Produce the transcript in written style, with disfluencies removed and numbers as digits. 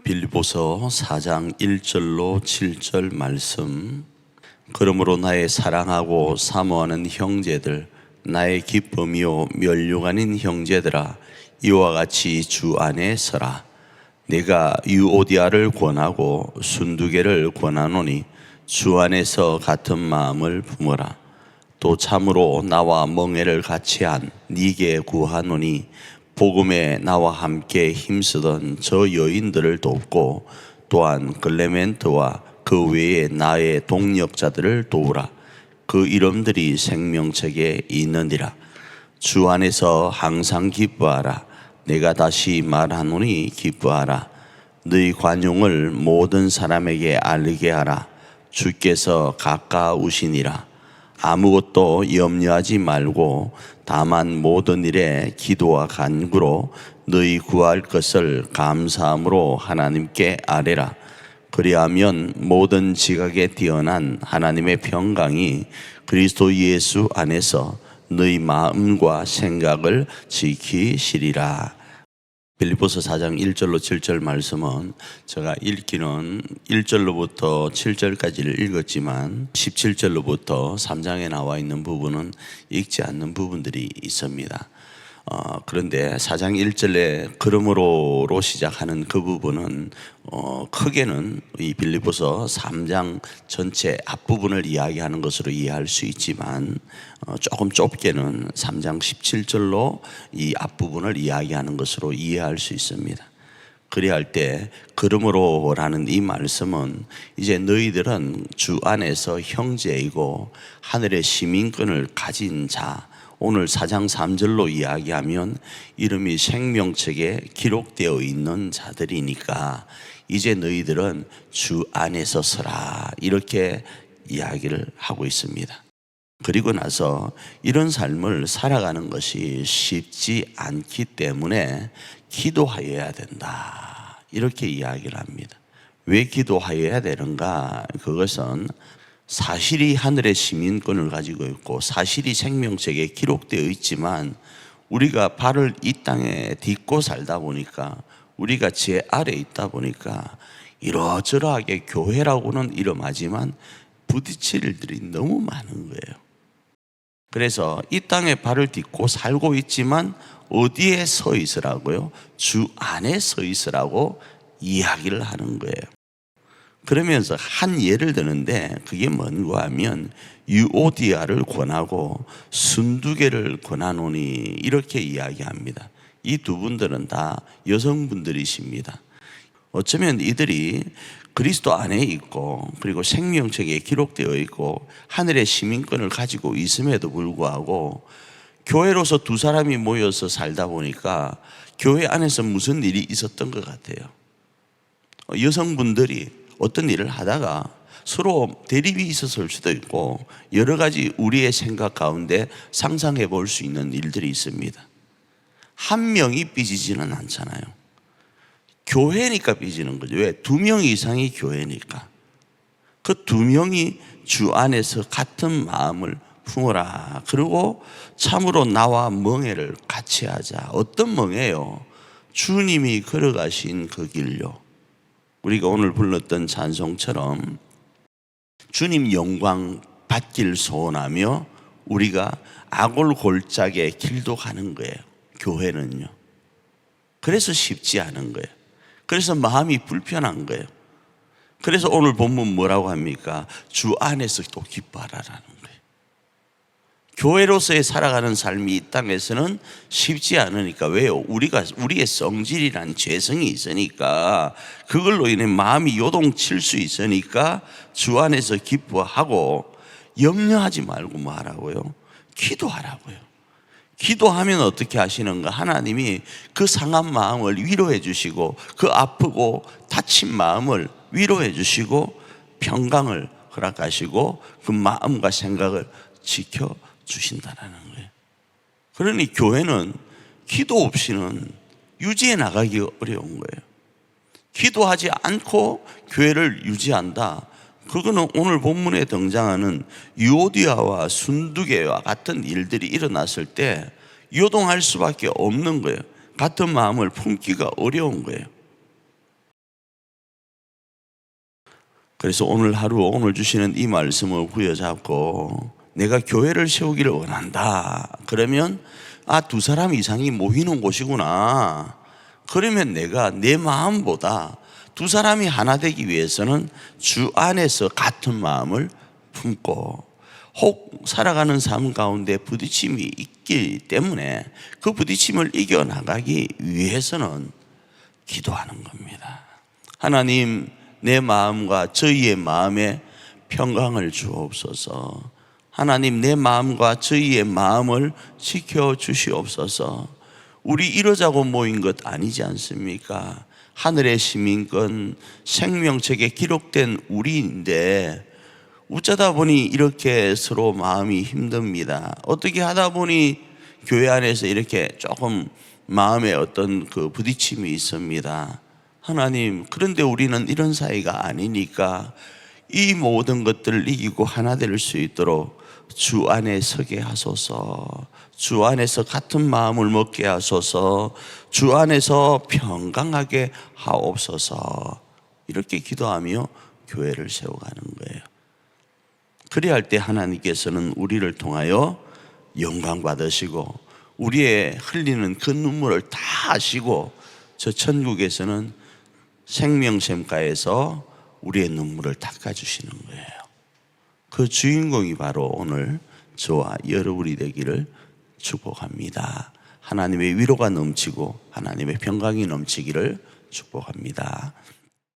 빌립보서 4장 1절로 7절 말씀. 그러므로 나의 사랑하고 사모하는 형제들, 나의 기쁨이요 면류관 아닌 형제들아, 이와 같이 주 안에 서라. 내가 유오디아를 권하고 순두개를 권하노니 주 안에서 같은 마음을 품어라. 또 참으로 나와 멍에를 같이 한 니게 구하노니 복음에 나와 함께 힘쓰던 저 여인들을 돕고 또한 클레멘트와 그 외에 나의 동역자들을 도우라. 그 이름들이 생명책에 있느니라. 주 안에서 항상 기뻐하라. 내가 다시 말하노니 기뻐하라. 너희 관용을 모든 사람에게 알리게 하라. 주께서 가까우시니라. 아무것도 염려하지 말고 다만 모든 일에 기도와 간구로 너희 구할 것을 감사함으로 하나님께 아뢰라. 그리하면 모든 지각에 뛰어난 하나님의 평강이 그리스도 예수 안에서 너희 마음과 생각을 지키시리라. 빌립보서 4장 1절로 7절 말씀은 제가 읽기는 1절로부터 7절까지를 읽었지만 17절로부터 3장에 나와 있는 부분은 읽지 않는 부분들이 있습니다. 그런데 4장 1절에 그러므로로 시작하는 그 부분은 크게는 이 빌립보서 3장 전체 앞부분을 이야기하는 것으로 이해할 수 있지만 조금 좁게는 3장 17절로 이 앞부분을 이야기하는 것으로 이해할 수 있습니다. 그리할 때 그러므로라는 이 말씀은 이제 너희들은 주 안에서 형제이고 하늘의 시민권을 가진 자, 오늘 4장 3절로 이야기하면 이름이 생명책에 기록되어 있는 자들이니까 이제 너희들은 주 안에서 서라, 이렇게 이야기를 하고 있습니다. 그리고 나서 이런 삶을 살아가는 것이 쉽지 않기 때문에 기도하여야 된다, 이렇게 이야기를 합니다. 왜 기도하여야 되는가? 그것은 사실이 하늘의 시민권을 가지고 있고 사실이 생명책에 기록되어 있지만 우리가 발을 이 땅에 딛고 살다 보니까, 우리가 제 아래 있다 보니까 이러저러하게 교회라고는 이름하지만 부딪힐 일들이 너무 많은 거예요. 그래서 이 땅에 발을 딛고 살고 있지만 어디에 서 있으라고요? 주 안에 서 있으라고 이야기를 하는 거예요. 그러면서 한 예를 드는데 그게 뭔가 하면 유오디아를 권하고 순두개를 권하노니, 이렇게 이야기합니다. 이 두 분들은 다 여성분들이십니다. 어쩌면 이들이 그리스도 안에 있고 그리고 생명책에 기록되어 있고 하늘의 시민권을 가지고 있음에도 불구하고 교회로서 두 사람이 모여서 살다 보니까 교회 안에서 무슨 일이 있었던 것 같아요. 여성분들이 어떤 일을 하다가 서로 대립이 있었을 수도 있고 여러 가지 우리의 생각 가운데 상상해 볼 수 있는 일들이 있습니다. 한 명이 삐지지는 않잖아요. 교회니까 삐지는 거죠. 왜? 2명 이상이 교회니까. 그 2명이 주 안에서 같은 마음을 품어라. 그리고 참으로 나와 멍에를 같이 하자. 어떤 멍에요? 주님이 걸어가신 그 길요. 우리가 오늘 불렀던 찬송처럼 주님 영광 받길 소원하며 우리가 아골골짝의 길도 가는 거예요. 교회는요. 그래서 쉽지 않은 거예요. 그래서 마음이 불편한 거예요. 그래서 오늘 본문 뭐라고 합니까? 주 안에서 또 기뻐하라라는 거예요. 교회로서의 살아가는 삶이 이 땅에서는 쉽지 않으니까. 왜요? 우리의 성질이란 죄성이 있으니까, 그걸로 인해 마음이 요동칠 수 있으니까 주 안에서 기뻐하고 염려하지 말고 뭐 하라고요? 기도하라고요. 기도하면 어떻게 하시는가? 하나님이 그 상한 마음을 위로해 주시고 그 아프고 다친 마음을 위로해 주시고 평강을 허락하시고 그 마음과 생각을 지켜 주신다라는 거예요. 그러니 교회는 기도 없이는 유지해 나가기 어려운 거예요. 기도하지 않고 교회를 유지한다, 그거는 오늘 본문에 등장하는 유오디아와 순두개와 같은 일들이 일어났을 때 요동할 수밖에 없는 거예요. 같은 마음을 품기가 어려운 거예요. 그래서 오늘 하루 오늘 주시는 이 말씀을 부여잡고 내가 교회를 세우기를 원한다. 그러면 두 사람 이상이 모이는 곳이구나. 그러면 내가 내 마음보다 두 사람이 하나 되기 위해서는 주 안에서 같은 마음을 품고 혹 살아가는 삶 가운데 부딪힘이 있기 때문에 그 부딪힘을 이겨나가기 위해서는 기도하는 겁니다. 하나님, 내 마음과 저희의 마음에 평강을 주옵소서. 하나님, 내 마음과 저희의 마음을 지켜주시옵소서. 우리 이러자고 모인 것 아니지 않습니까? 하늘의 시민권 생명책에 기록된 우리인데 어쩌다 보니 이렇게 서로 마음이 힘듭니다. 어떻게 하다 보니 교회 안에서 이렇게 조금 마음에 어떤 그 부딪힘이 있습니다. 하나님, 그런데 우리는 이런 사이가 아니니까 이 모든 것들을 이기고 하나 될 수 있도록 주 안에 서게 하소서. 주 안에서 같은 마음을 먹게 하소서. 주 안에서 평강하게 하옵소서. 이렇게 기도하며 교회를 세워가는 거예요. 그래야 할 때 하나님께서는 우리를 통하여 영광 받으시고 우리의 흘리는 그 눈물을 다 아시고 저 천국에서는 생명샘가에서 우리의 눈물을 닦아주시는 거예요. 그 주인공이 바로 오늘 저와 여러분이 되기를 축복합니다. 하나님의 위로가 넘치고 하나님의 평강이 넘치기를 축복합니다.